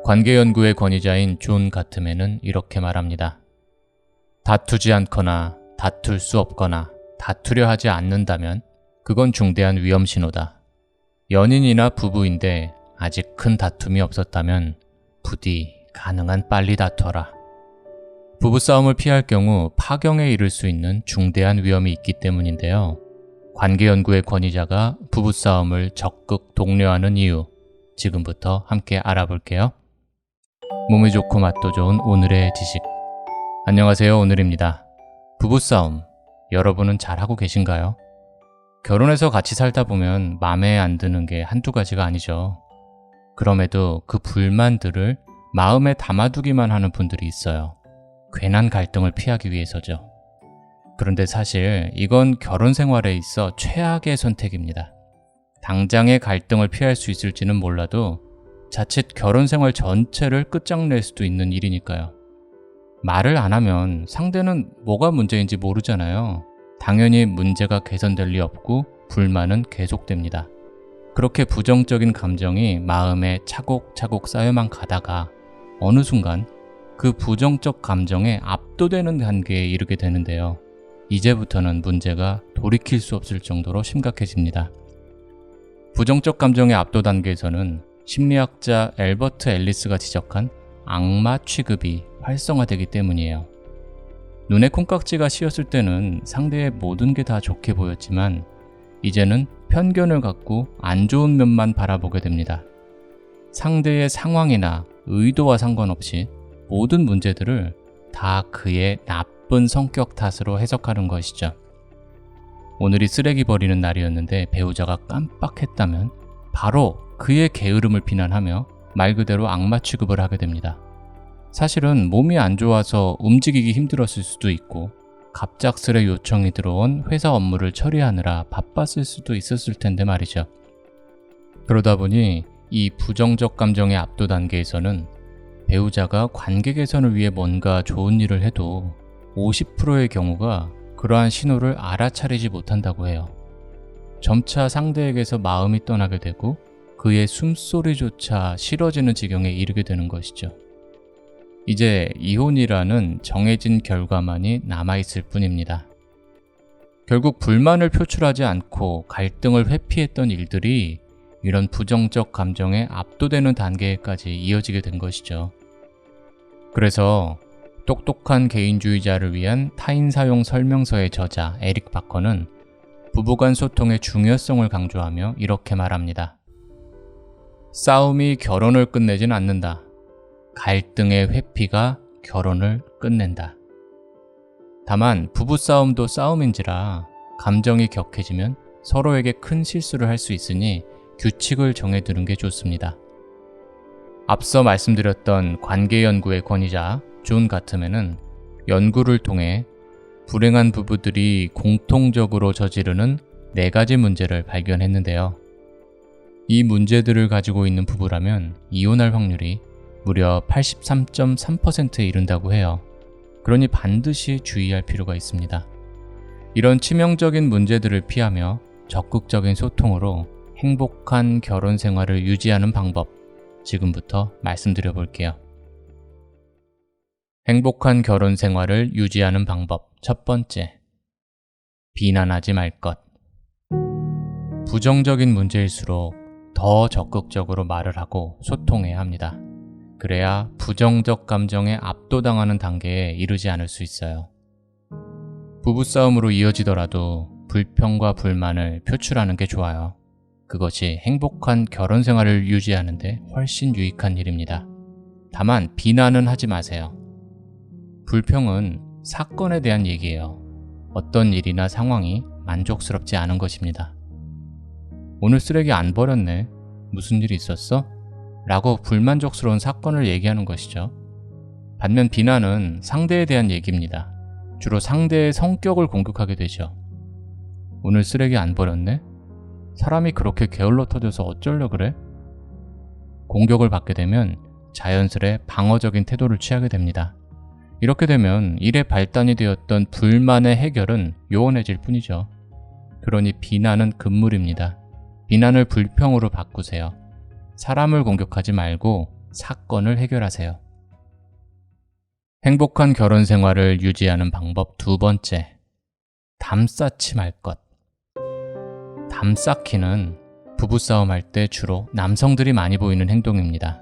관계연구의 권위자인 존 가트맨은 이렇게 말합니다. 다투지 않거나 다툴 수 없거나 다투려 하지 않는다면 그건 중대한 위험 신호다. 연인이나 부부인데 아직 큰 다툼이 없었다면 부디 가능한 빨리 다퉈라. 부부싸움을 피할 경우 파경에 이를 수 있는 중대한 위험이 있기 때문인데요. 관계연구의 권위자가 부부싸움을 적극 독려하는 이유, 지금부터 함께 알아볼게요. 몸이 좋고 맛도 좋은 오늘의 지식. 안녕하세요, 오늘입니다. 부부싸움, 여러분은 잘하고 계신가요? 결혼해서 같이 살다 보면 마음에 안 드는 게 한두 가지가 아니죠. 그럼에도 그 불만들을 마음에 담아두기만 하는 분들이 있어요. 괜한 갈등을 피하기 위해서죠. 그런데 사실 이건 결혼 생활에 있어 최악의 선택입니다. 당장의 갈등을 피할 수 있을지는 몰라도 자칫 결혼 생활 전체를 끝장낼 수도 있는 일이니까요. 말을 안 하면 상대는 뭐가 문제인지 모르잖아요. 당연히 문제가 개선될 리 없고 불만은 계속됩니다. 그렇게 부정적인 감정이 마음에 차곡차곡 쌓여만 가다가 어느 순간 그 부정적 감정에 압도되는 단계에 이르게 되는데요. 이제부터는 문제가 돌이킬 수 없을 정도로 심각해집니다. 부정적 감정의 압도 단계에서는 심리학자 엘버트 앨리스가 지적한 악마 취급이 활성화되기 때문이에요. 눈에 콩깍지가 씌었을 때는 상대의 모든 게 다 좋게 보였지만 이제는 편견을 갖고 안 좋은 면만 바라보게 됩니다. 상대의 상황이나 의도와 상관없이 모든 문제들을 다 그의 나쁜 성격 탓으로 해석하는 것이죠. 오늘이 쓰레기 버리는 날이었는데 배우자가 깜빡했다면 바로 그의 게으름을 비난하며 말 그대로 악마 취급을 하게 됩니다. 사실은 몸이 안 좋아서 움직이기 힘들었을 수도 있고 갑작스레 요청이 들어온 회사 업무를 처리하느라 바빴을 수도 있었을 텐데 말이죠. 그러다 보니 이 부정적 감정의 압도 단계에서는 배우자가 관계 개선을 위해 뭔가 좋은 일을 해도 50%의 경우가 그러한 신호를 알아차리지 못한다고 해요. 점차 상대에게서 마음이 떠나게 되고 그의 숨소리조차 싫어지는 지경에 이르게 되는 것이죠. 이제 이혼이라는 정해진 결과만이 남아있을 뿐입니다. 결국 불만을 표출하지 않고 갈등을 회피했던 일들이 이런 부정적 감정에 압도되는 단계까지 이어지게 된 것이죠. 그래서 똑똑한 개인주의자를 위한 타인 사용 설명서의 저자 에릭 바커는 부부간 소통의 중요성을 강조하며 이렇게 말합니다. 싸움이 결혼을 끝내진 않는다. 갈등의 회피가 결혼을 끝낸다. 다만 부부싸움도 싸움인지라 감정이 격해지면 서로에게 큰 실수를 할 수 있으니 규칙을 정해두는 게 좋습니다. 앞서 말씀드렸던 관계연구의 권위자 존 가트맨은 연구를 통해 불행한 부부들이 공통적으로 저지르는 4가지 문제를 발견했는데요. 이 문제들을 가지고 있는 부부라면 이혼할 확률이 무려 83.3%에 이른다고 해요. 그러니 반드시 주의할 필요가 있습니다. 이런 치명적인 문제들을 피하며 적극적인 소통으로 행복한 결혼 생활을 유지하는 방법, 지금부터 말씀드려 볼게요. 행복한 결혼 생활을 유지하는 방법 첫 번째, 비난하지 말 것. 부정적인 문제일수록 더 적극적으로 말을 하고 소통해야 합니다. 그래야 부정적 감정에 압도당하는 단계에 이르지 않을 수 있어요. 부부싸움으로 이어지더라도 불평과 불만을 표출하는 게 좋아요. 그것이 행복한 결혼 생활을 유지하는 데 훨씬 유익한 일입니다. 다만 비난은 하지 마세요. 불평은 사건에 대한 얘기예요. 어떤 일이나 상황이 만족스럽지 않은 것입니다. 오늘 쓰레기 안 버렸네. 무슨 일이 있었어? 라고 불만족스러운 사건을 얘기하는 것이죠. 반면 비난은 상대에 대한 얘기입니다. 주로 상대의 성격을 공격하게 되죠. 오늘 쓰레기 안 버렸네? 사람이 그렇게 게을러 터져서 어쩌려 그래? 공격을 받게 되면 자연스레 방어적인 태도를 취하게 됩니다. 이렇게 되면 일의 발단이 되었던 불만의 해결은 요원해질 뿐이죠. 그러니 비난은 금물입니다. 비난을 불평으로 바꾸세요. 사람을 공격하지 말고 사건을 해결하세요. 행복한 결혼 생활을 유지하는 방법 두 번째, 담쌓지 말 것. 담쌓기는 부부싸움 할 때 주로 남성들이 많이 보이는 행동입니다.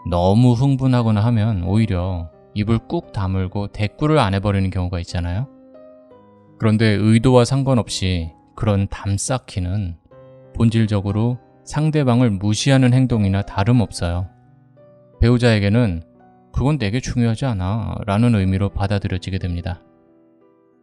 너무 흥분하거나 하면 오히려 입을 꾹 다물고 대꾸를 안 해버리는 경우가 있잖아요. 그런데 의도와 상관없이 그런 담쌓기는 본질적으로 상대방을 무시하는 행동이나 다름없어요. 배우자에게는 그건 내게 중요하지 않아 라는 의미로 받아들여지게 됩니다.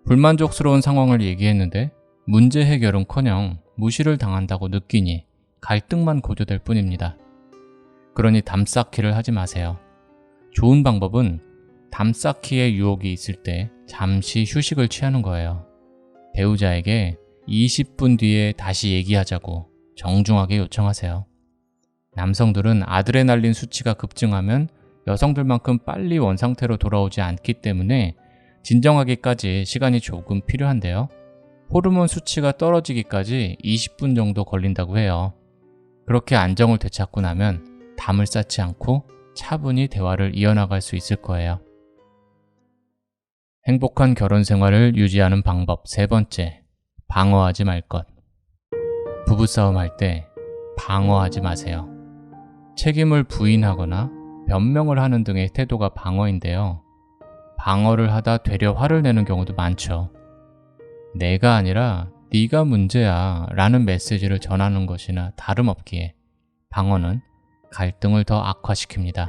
불만족스러운 상황을 얘기했는데 문제 해결은커녕 무시를 당한다고 느끼니 갈등만 고조될 뿐입니다. 그러니 담쌓기를 하지 마세요. 좋은 방법은 담쌓기의 유혹이 있을 때 잠시 휴식을 취하는 거예요. 배우자에게 20분 뒤에 다시 얘기하자고 정중하게 요청하세요. 남성들은 아드레날린 수치가 급증하면 여성들만큼 빨리 원상태로 돌아오지 않기 때문에 진정하기까지 시간이 조금 필요한데요. 호르몬 수치가 떨어지기까지 20분 정도 걸린다고 해요. 그렇게 안정을 되찾고 나면 담을 쌓지 않고 차분히 대화를 이어나갈 수 있을 거예요. 행복한 결혼 생활을 유지하는 방법 세 번째, 방어하지 말 것. 부부싸움 할 때 방어하지 마세요. 책임을 부인하거나 변명을 하는 등의 태도가 방어인데요. 방어를 하다 되려 화를 내는 경우도 많죠. 내가 아니라 네가 문제야 라는 메시지를 전하는 것이나 다름없기에 방어는 갈등을 더 악화시킵니다.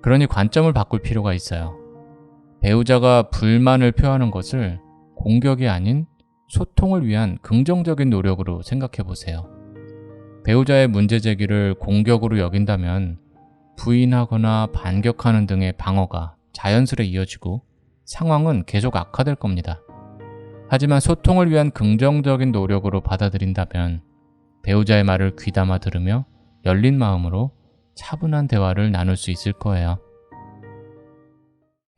그러니 관점을 바꿀 필요가 있어요. 배우자가 불만을 표하는 것을 공격이 아닌 소통을 위한 긍정적인 노력으로 생각해 보세요. 배우자의 문제 제기를 공격으로 여긴다면 부인하거나 반격하는 등의 방어가 자연스레 이어지고 상황은 계속 악화될 겁니다. 하지만 소통을 위한 긍정적인 노력으로 받아들인다면 배우자의 말을 귀담아 들으며 열린 마음으로 차분한 대화를 나눌 수 있을 거예요.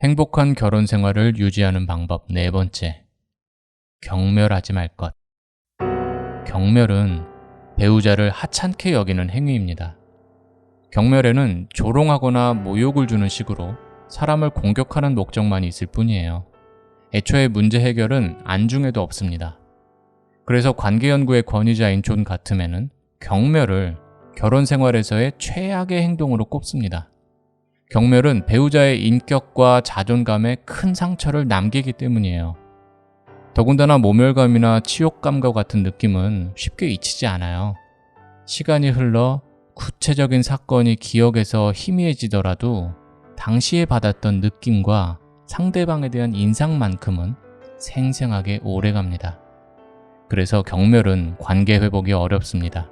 행복한 결혼 생활을 유지하는 방법 네 번째, 경멸하지 말 것. 경멸은 배우자를 하찮게 여기는 행위입니다. 경멸에는 조롱하거나 모욕을 주는 식으로 사람을 공격하는 목적만이 있을 뿐이에요. 애초에 문제 해결은 안중에도 없습니다. 그래서 관계연구의 권위자인 존 가트맨은 경멸을 결혼 생활에서의 최악의 행동으로 꼽습니다. 경멸은 배우자의 인격과 자존감에 큰 상처를 남기기 때문이에요. 더군다나 모멸감이나 치욕감과 같은 느낌은 쉽게 잊히지 않아요. 시간이 흘러 구체적인 사건이 기억에서 희미해지더라도 당시에 받았던 느낌과 상대방에 대한 인상만큼은 생생하게 오래갑니다. 그래서 경멸은 관계 회복이 어렵습니다.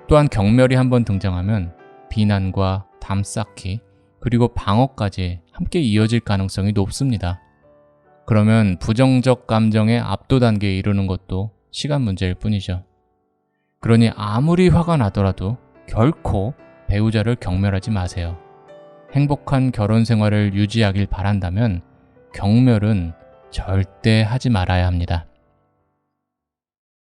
또한 경멸이 한번 등장하면 비난과 담쌓기 그리고 방어까지 함께 이어질 가능성이 높습니다. 그러면 부정적 감정의 압도 단계에 이르는 것도 시간 문제일 뿐이죠. 그러니 아무리 화가 나더라도 결코 배우자를 경멸하지 마세요. 행복한 결혼 생활을 유지하길 바란다면 경멸은 절대 하지 말아야 합니다.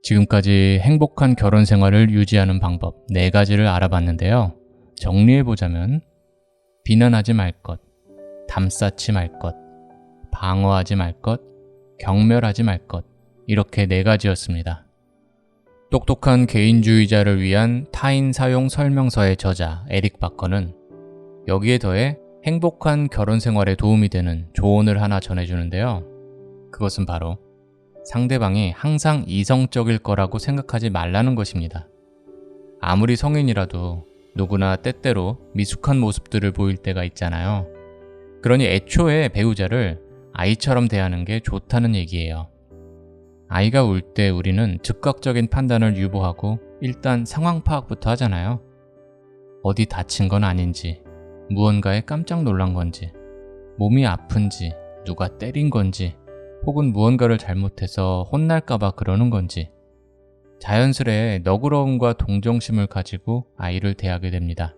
지금까지 행복한 결혼 생활을 유지하는 방법 4가지를 알아봤는데요. 정리해보자면 비난하지 말 것, 담쌓지 말 것, 방어하지 말 것, 경멸하지 말 것, 이렇게 4가지였습니다. 똑똑한 개인주의자를 위한 타인 사용 설명서의 저자 에릭 바커는 여기에 더해 행복한 결혼 생활에 도움이 되는 조언을 하나 전해주는데요. 그것은 바로 상대방이 항상 이성적일 거라고 생각하지 말라는 것입니다. 아무리 성인이라도 누구나 때때로 미숙한 모습들을 보일 때가 있잖아요. 그러니 애초에 배우자를 아이처럼 대하는 게 좋다는 얘기예요. 아이가 울 때 우리는 즉각적인 판단을 유보하고 일단 상황 파악부터 하잖아요. 어디 다친 건 아닌지, 무언가에 깜짝 놀란 건지, 몸이 아픈지, 누가 때린 건지, 혹은 무언가를 잘못해서 혼날까봐 그러는 건지 자연스레 너그러움과 동정심을 가지고 아이를 대하게 됩니다.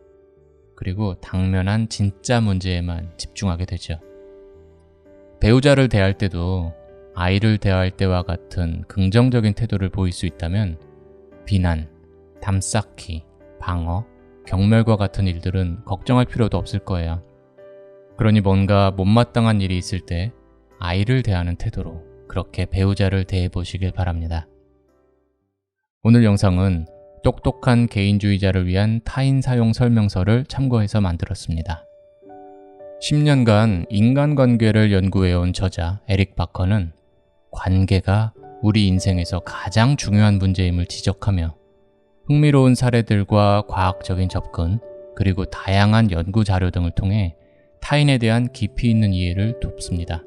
그리고 당면한 진짜 문제에만 집중하게 되죠. 배우자를 대할 때도 아이를 대할 때와 같은 긍정적인 태도를 보일 수 있다면 비난, 담쌓기, 방어, 경멸과 같은 일들은 걱정할 필요도 없을 거예요. 그러니 뭔가 못마땅한 일이 있을 때 아이를 대하는 태도로 그렇게 배우자를 대해보시길 바랍니다. 오늘 영상은 똑똑한 개인주의자를 위한 타인 사용 설명서를 참고해서 만들었습니다. 10년간 인간관계를 연구해온 저자 에릭 바커는 관계가 우리 인생에서 가장 중요한 문제임을 지적하며 흥미로운 사례들과 과학적인 접근, 그리고 다양한 연구 자료 등을 통해 타인에 대한 깊이 있는 이해를 돕습니다.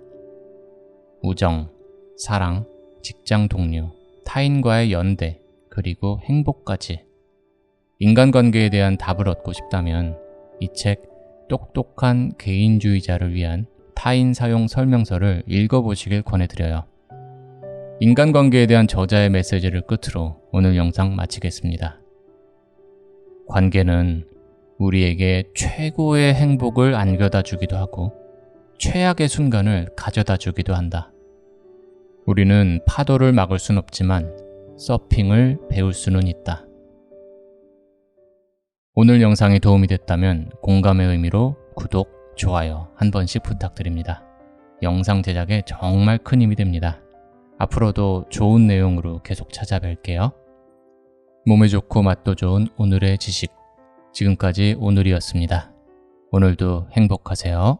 우정, 사랑, 직장 동료, 타인과의 연대, 그리고 행복까지. 인간관계에 대한 답을 얻고 싶다면 이 책 똑똑한 개인주의자를 위한 타인 사용 설명서를 읽어보시길 권해드려요. 인간관계에 대한 저자의 메시지를 끝으로 오늘 영상 마치겠습니다. 관계는 우리에게 최고의 행복을 안겨다 주기도 하고 최악의 순간을 가져다 주기도 한다. 우리는 파도를 막을 순 없지만 서핑을 배울 수는 있다. 오늘 영상이 도움이 됐다면 공감의 의미로 구독, 좋아요 한 번씩 부탁드립니다. 영상 제작에 정말 큰 힘이 됩니다. 앞으로도 좋은 내용으로 계속 찾아뵐게요. 몸에 좋고 맛도 좋은 오늘의 지식. 지금까지 오늘이었습니다. 오늘도 행복하세요.